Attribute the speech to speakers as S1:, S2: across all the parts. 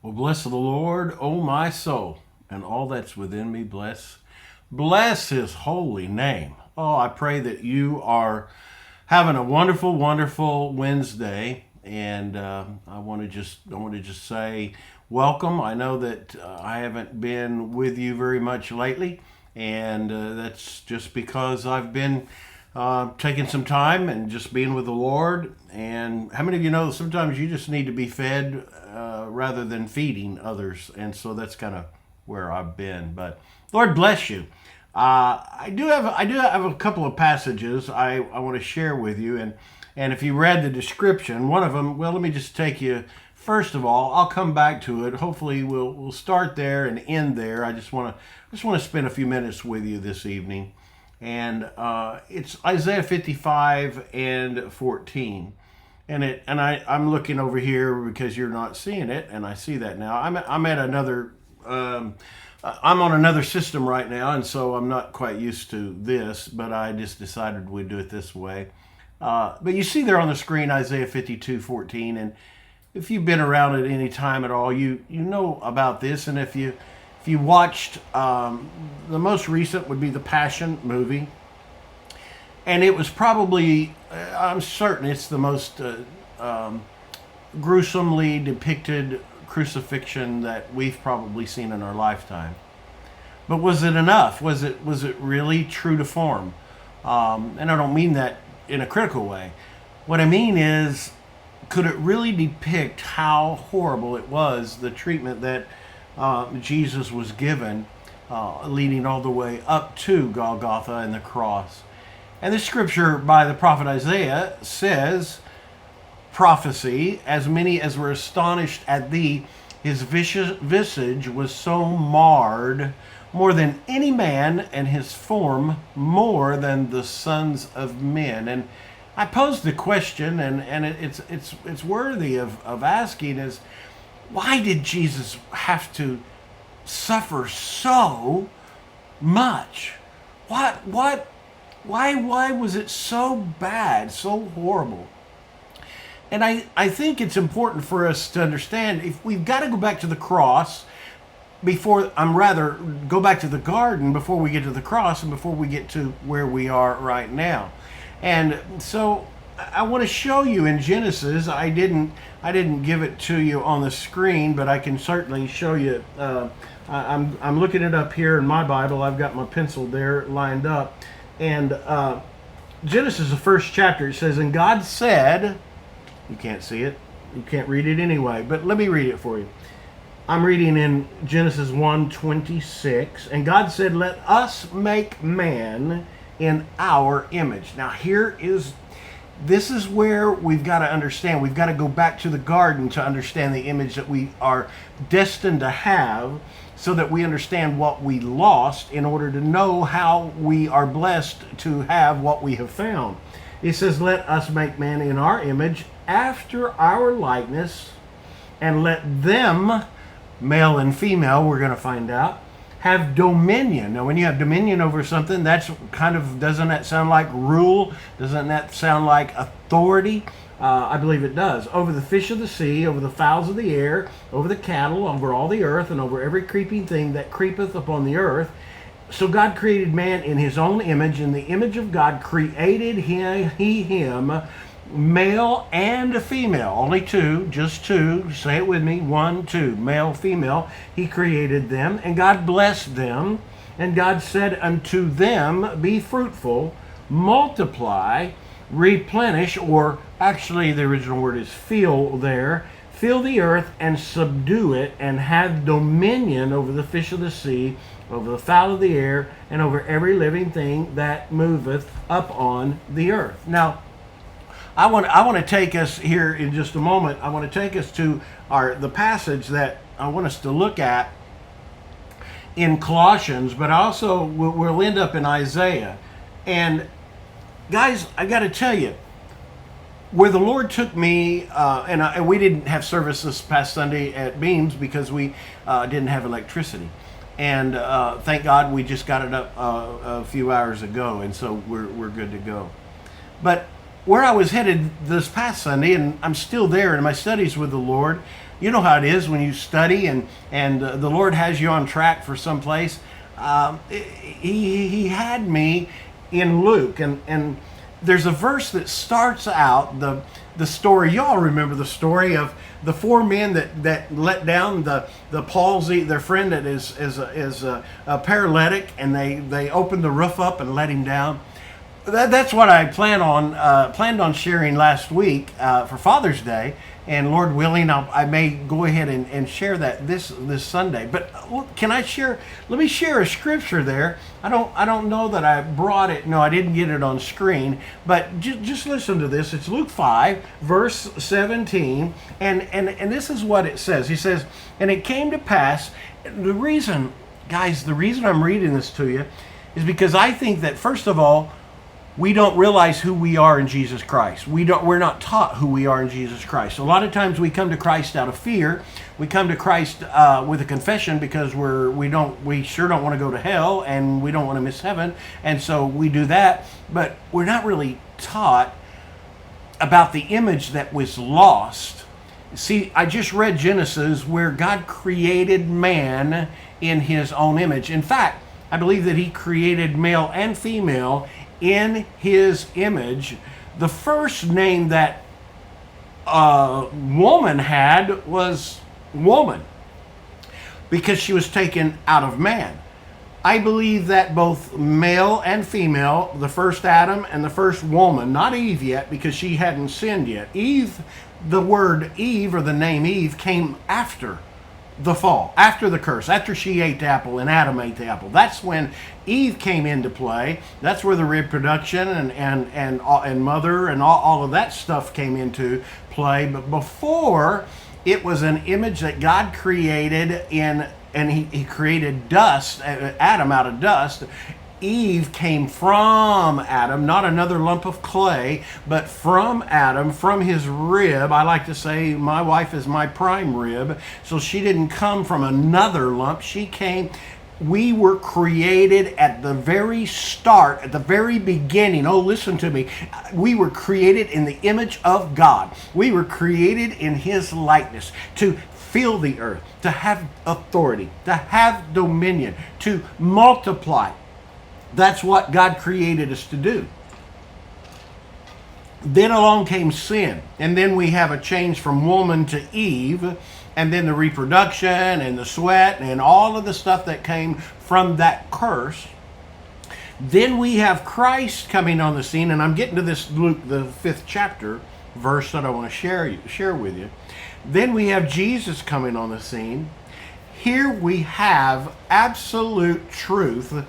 S1: Well, bless the Lord, O my soul, and all that's within me. Bless His holy name. Oh, I pray that you are having a wonderful, wonderful Wednesday, and I want to just say welcome. I know that I haven't been with you very much lately, and that's just because I've been taking some time and just being with the Lord. And how many of you know sometimes you just need to be fed rather than feeding others? And so that's kind of where I've been. But Lord bless you. I do have a couple of passages I want to share with you, and if you read the description, one of them. Well, let me just take you. First of all, I'll come back to it. Hopefully, we'll start there and end there. I just want to spend a few minutes with you this evening, and it's Isaiah 55 and 14. I'm looking over here because you're not seeing it, and I see that now. I'm at another. I'm on another system right now, and so I'm not quite used to this. But I just decided we'd do it this way. But you see there on the screen Isaiah 52:14, and if you've been around at any time at all, you know about this. And if you watched, the most recent would be the Passion movie, and it was probably, I'm certain it's the most gruesomely depicted crucifixion that we've probably seen in our lifetime. But was it enough? Was it really true to form? And I don't mean that in a critical way. What I mean is, could it really depict how horrible it was, the treatment that Jesus was given, leading all the way up to Golgotha and the cross? And the scripture by the prophet Isaiah says, prophecy, as many as were astonished at thee, his visage was so marred more than any man, and his form more than the sons of men. And I posed the question, and it's worthy of asking, is why did Jesus have to suffer so much? Why was it so bad, so horrible? And I think it's important for us to understand, if we've got to go back to the cross before, I'm rather, go back to the garden before we get to the cross and before we get to where we are right now. And so I want to show you in Genesis. I didn't give it to you on the screen, but I can certainly show you. I'm looking it up here in my Bible. I've got my pencil there lined up. And Genesis, the first chapter, it says, and God said, you can't see it, you can't read it anyway, but let me read it for you. I'm reading in Genesis 1:26, and God said, let us make man in our image. Now this is where we've got to understand. We've got to go back to the garden to understand the image that we are destined to have, so that we understand what we lost in order to know how we are blessed to have what we have found. It says, let us make man in our image, after our likeness, and let them, male and female, we're going to find out, have dominion. Now, when you have dominion over something, that's kind of, doesn't that sound like rule? Doesn't that sound like authority? I believe it does. Over the fish of the sea, over the fowls of the air, over the cattle, over all the earth, and over every creeping thing that creepeth upon the earth. So God created man in his own image. In the image of God created he him, male and female. Only two, just two. Say it with me. 1, 2. Male, female. He created them, and God blessed them. And God said unto them, be fruitful, multiply, replenish, or actually the original word is fill there. Fill the earth and subdue it, and have dominion over the fish of the sea, over the fowl of the air, and over every living thing that moveth upon the earth. Now, I want to take us here in just a moment. I want to take us to the passage that I want us to look at in Colossians, but also we'll end up in Isaiah. And guys, I got to tell you, where the Lord took me, and we didn't have service this past Sunday at Beams because we didn't have electricity. And thank God we just got it up a few hours ago, and so we're good to go. But where I was headed this past Sunday, and I'm still there in my studies with the Lord, You know how it is when you study and the Lord has you on track for some place. He had me in Luke, and there's a verse that starts out the story. Y'all remember the story of the four men that let down the palsy, their friend that is a paralytic, and they opened the roof up and let him down. That's what I planned on sharing last week for Father's Day, and Lord willing, I may go ahead and share that this Sunday. But can I share? Let me share a scripture there. I don't know that I brought it. No, I didn't get it on screen. But just listen to this. It's Luke 5, verse 17, and this is what it says. He says, "And it came to pass." The reason, guys, the reason I'm reading this to you is because I think that first of all, we don't realize who we are in Jesus Christ. We're not taught who we are in Jesus Christ. A lot of times we come to Christ out of fear. We come to Christ with a confession because we sure don't want to go to hell and we don't want to miss heaven, and so we do that. But we're not really taught about the image that was lost. See, I just read Genesis where God created man in His own image. In fact, I believe that He created male and female in His image. The first name that woman had was woman because she was taken out of man. I believe that both male and female, the first Adam and the first woman, not Eve yet because she hadn't sinned yet. Eve, the word Eve or the name Eve came after the fall, after the curse, after she ate the apple and Adam ate the apple. That's when Eve came into play. That's where the reproduction and mother and all of that stuff came into play. But before, it was an image that God created and he created dust, Adam out of dust. Eve came from Adam, not another lump of clay, but from Adam, from his rib. I like to say my wife is my prime rib, so she didn't come from another lump. We were created at the very start, at the very beginning. Oh, listen to me. We were created in the image of God. We were created in His likeness to fill the earth, to have authority, to have dominion, to multiply. That's what God created us to do. Then along came sin, and then we have a change from woman to Eve, and then the reproduction and the sweat and all of the stuff that came from that curse. Then we have Christ coming on the scene, and I'm getting to this Luke, the 5th chapter, verse that I want to share with you. Then we have Jesus coming on the scene. Here we have absolute truth,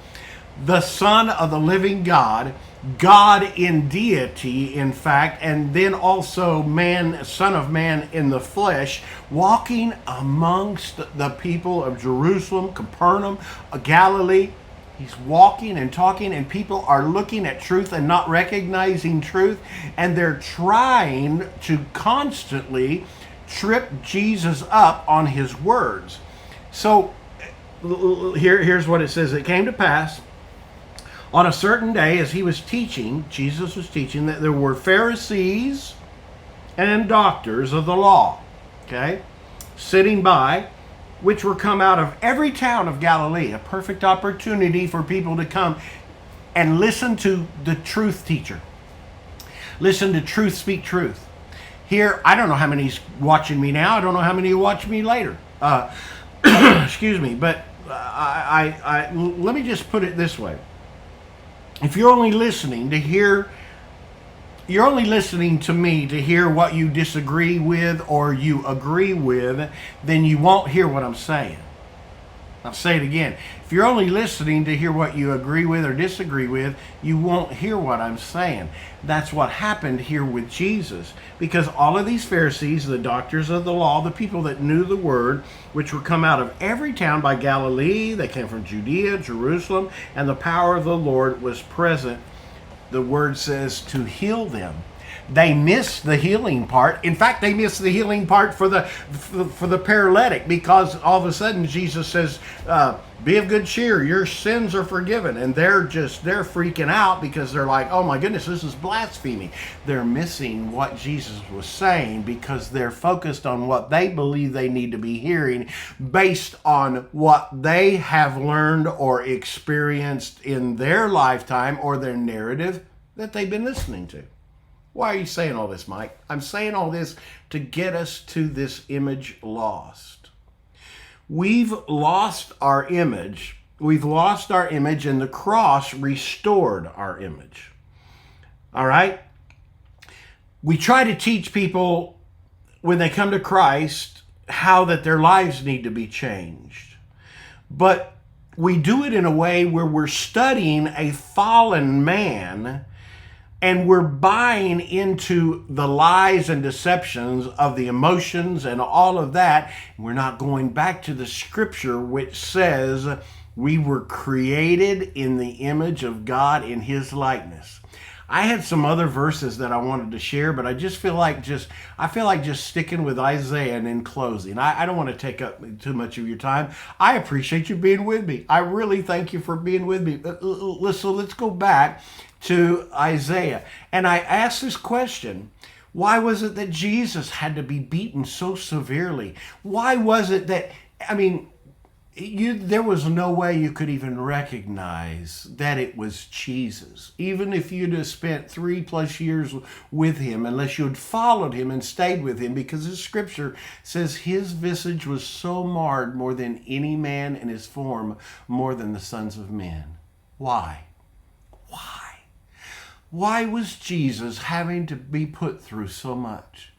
S1: the Son of the living God, God in deity, in fact, and then also man, Son of Man in the flesh, walking amongst the people of Jerusalem, Capernaum, Galilee. He's walking and talking, and people are looking at truth and not recognizing truth, and they're trying to constantly trip Jesus up on His words. So here's what it says. It came to pass on a certain day, as He was teaching, Jesus was teaching, that there were Pharisees and doctors of the law, okay, sitting by, which were come out of every town of Galilee. A perfect opportunity for people to come and listen to the truth teacher. Listen to truth speak truth. Here, I don't know how many's watching me now. I don't know how many will watch me later. Excuse me, but let me just put it this way. If you're only listening to hear, you're only listening to me to hear what you disagree with or you agree with, then you won't hear what I'm saying. I'll say it again. If you're only listening to hear what you agree with or disagree with, you won't hear what I'm saying. That's what happened here with Jesus. Because all of these Pharisees, the doctors of the law, the people that knew the word, which were come out of every town by Galilee, they came from Judea, Jerusalem, and the power of the Lord was present. The word says to heal them. They miss the healing part. In fact, they miss the healing part for the paralytic, because all of a sudden Jesus says, be of good cheer, your sins are forgiven. And they're freaking out because they're like, oh my goodness, this is blasphemy. They're missing what Jesus was saying because they're focused on what they believe they need to be hearing based on what they have learned or experienced in their lifetime or their narrative that they've been listening to. Why are you saying all this, Mike? I'm saying all this to get us to this image lost. We've lost our image. We've lost our image, and the cross restored our image. All right? We try to teach people when they come to Christ how that their lives need to be changed. But we do it in a way where we're studying a fallen man, and we're buying into the lies and deceptions of the emotions and all of that. We're not going back to the scripture which says we were created in the image of God in his likeness. I had some other verses that I wanted to share, but I feel like just sticking with Isaiah and in closing. I don't want to take up too much of your time. I appreciate you being with me. I really thank you for being with me. So let's go back to Isaiah. And I asked this question: why was it that Jesus had to be beaten so severely? Why was it that, there was no way you could even recognize that it was Jesus, even if you'd have spent 3+ years with him, unless you had followed him and stayed with him, because the scripture says his visage was so marred more than any man, in his form more than the sons of men. Why? Why was Jesus having to be put through so much?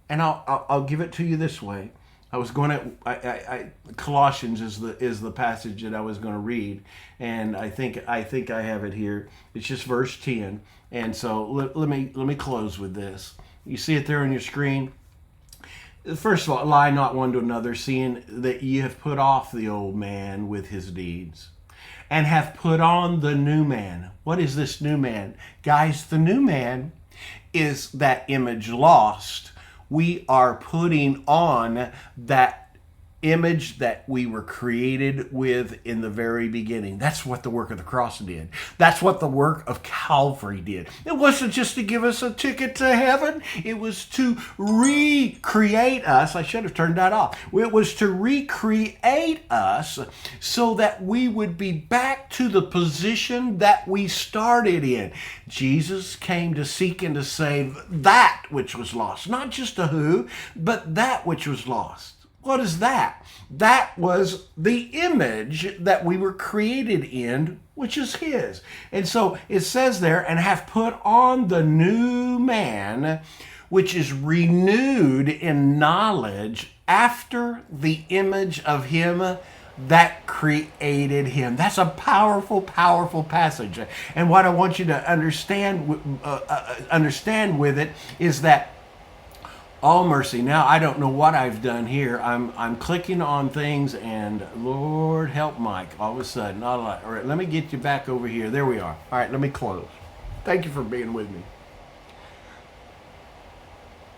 S1: And I'll give it to you this way. I was going to Colossians is the passage that I was going to read, and I think I have it here. It's just verse 10. And so let me close with this. You see it there on your screen. First of all, lie not one to another, seeing that ye have put off the old man with his deeds, and have put on the new man. What is this new man? Guys, the new man is that image lost. We are putting on that image that we were created with in the very beginning. That's what the work of the cross did. That's what the work of Calvary did. It wasn't just to give us a ticket to heaven. It was to recreate us. I should have turned that off. It was to recreate us so that we would be back to the position that we started in. Jesus came to seek and to save that which was lost. Not just a who, but that which was lost. What is that? That was the image that we were created in, which is his. And so it says there, and have put on the new man, which is renewed in knowledge after the image of him that created him. That's a powerful, powerful passage. And what I want you to understand with it is that all mercy. Now, I don't know what I've done here. I'm clicking on things, and Lord help Mike, all of a sudden. All right, let me get you back over here. There we are. All right, let me close. Thank you for being with me.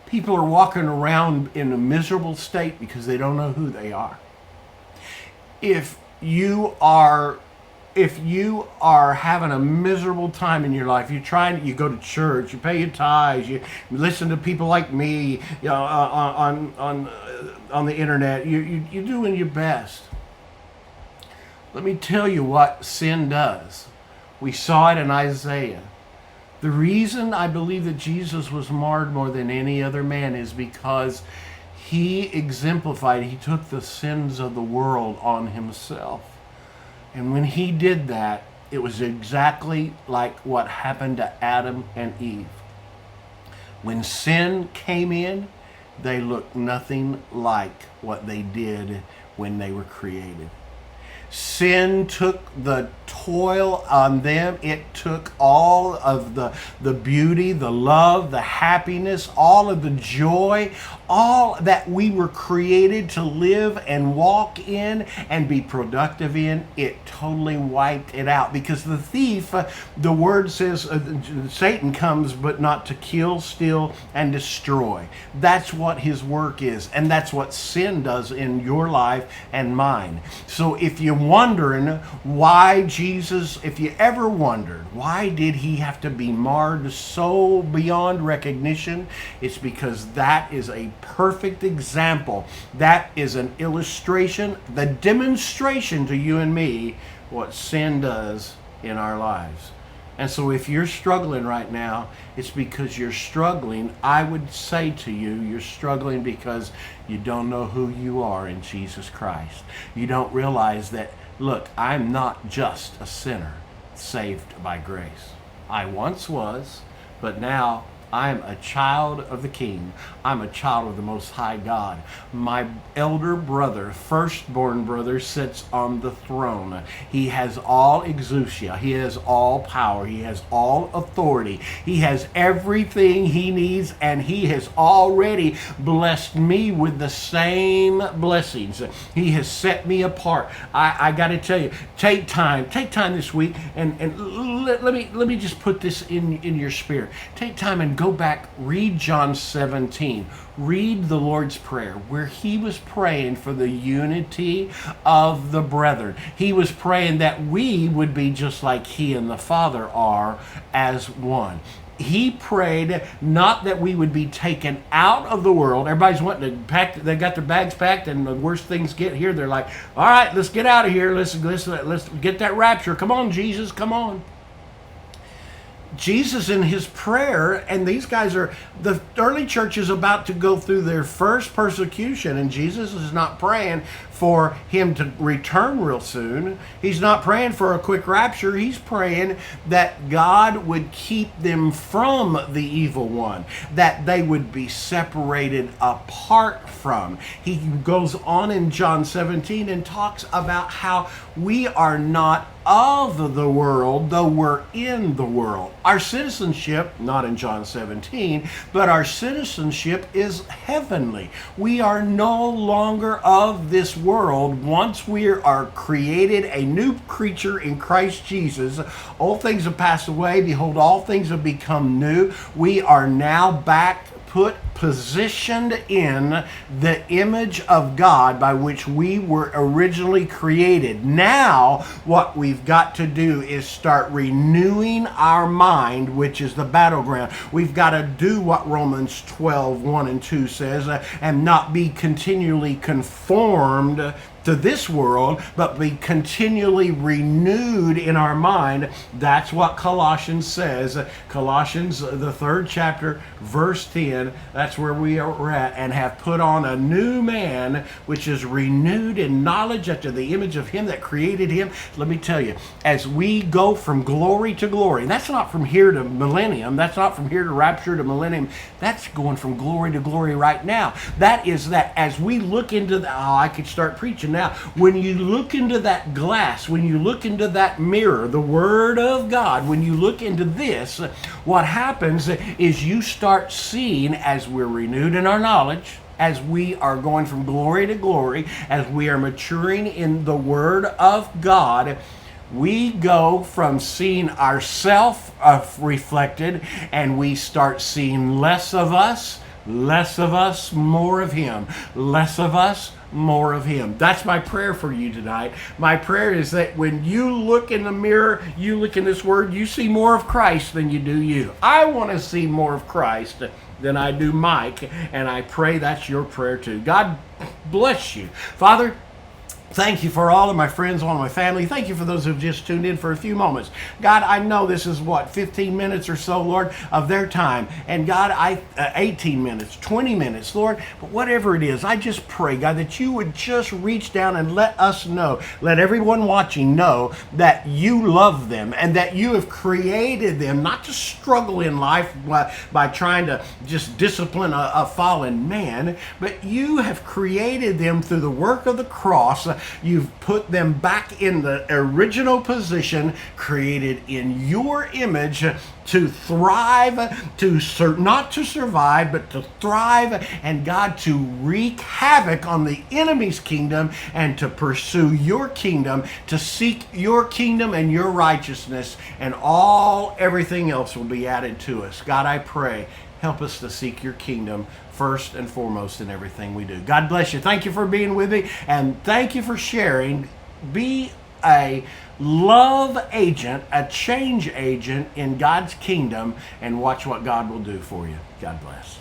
S1: People are walking around in a miserable state because they don't know who they are. If you are having a miserable time in your life, you go to church, you pay your tithes, you listen to people like me, on the internet, you're doing your best. Let me tell you what sin does. We saw it in Isaiah. The reason I believe that Jesus was marred more than any other man is because he took the sins of the world on himself. And when he did that, it was exactly like what happened to Adam and Eve. When sin came in, they looked nothing like what they did when they were created. Sin took the toil on them. It took all of the beauty, the love, the happiness, all of the joy, all that we were created to live and walk in and be productive in, it totally wiped it out. Because the thief, the word says, Satan comes but not to kill, steal, and destroy. That's what his work is, and that's what sin does in your life and mine. So if you're wondering why Jesus, if you ever wondered why did he have to be marred so beyond recognition, it's because that is a perfect example. That is an illustration, the demonstration to you and me what sin does in our lives. And so if you're struggling right now, it's because you're struggling. I would say to you, you're struggling because you don't know who you are in Jesus Christ. You don't realize that, look, I'm not just a sinner saved by grace. I once was, but now I'm a child of the King. I'm a child of the Most High God. My elder brother, firstborn brother, sits on the throne. He has all exousia. He has all power. He has all authority. He has everything he needs, and he has already blessed me with the same blessings. He has set me apart. I got to tell you, take time this week, and let me just put this in your spirit. Take time and go back, read John 17. Read the Lord's Prayer, where he was praying for the unity of the brethren. He was praying that we would be just like he and the Father are as one. He prayed not that we would be taken out of the world. Everybody's wanting to pack, they got their bags packed, and the worst things get here. They're like, all right, let's get out of here. Let's get that rapture. Come on, Jesus, come on. Jesus in his prayer, and these guys are, the early church is about to go through their first persecution, and Jesus is not praying for him to return real soon. He's not praying for a quick rapture. He's praying that God would keep them from the evil one, that they would be separated apart from. He goes on in John 17 and talks about how we are not of the world, though we're in the world. Our citizenship, not in John 17, but our citizenship is heavenly. We are no longer of this world. Once we are created a new creature in Christ Jesus, old things have passed away. Behold, all things have become new. We are now back positioned in the image of God by which we were originally created. Now, what we've got to do is start renewing our mind, which is the battleground. We've got to do what Romans 12:1-2 says, and not be continually conformed to this world, but be continually renewed in our mind. That's what Colossians says. Colossians, the 3rd chapter, verse 10, that's where we are at, and have put on a new man, which is renewed in knowledge after the image of him that created him. Let me tell you, as we go from glory to glory, and that's not from here to millennium, that's not from here to rapture to millennium, that's going from glory to glory right now. That is that as we look into the, I could start preaching now. When you look into that glass, when you look into that mirror, the Word of God, when you look into this, what happens is you start seeing, as we're renewed in our knowledge, as we are going from glory to glory, as we are maturing in the Word of God, we go from seeing ourselves reflected, and we start seeing less of us, more of him. Less of us, more of him. That's my prayer for you tonight. My prayer is that when you look in the mirror, you look in this word, you see more of Christ than you do you. I want to see more of Christ than I do Mike, and I pray that's your prayer too. God bless you. Father, thank you for all of my friends, all of my family. Thank you for those who've just tuned in for a few moments. God, I know this is 15 minutes or so, Lord, of their time. And God, 18 minutes, 20 minutes, Lord, but whatever it is, I just pray, God, that you would just reach down and let us know, let everyone watching know that you love them and that you have created them not to struggle in life by trying to just discipline a fallen man, but you have created them through the work of the cross You've put them back in the original position, created in your image to thrive, not to survive, but to thrive, and God, to wreak havoc on the enemy's kingdom and to pursue your kingdom, to seek your kingdom and your righteousness, and everything else will be added to us. God, I pray, help us to seek your kingdom first and foremost in everything we do. God bless you. Thank you for being with me, and thank you for sharing. Be a love agent, a change agent in God's kingdom, and watch what God will do for you. God bless.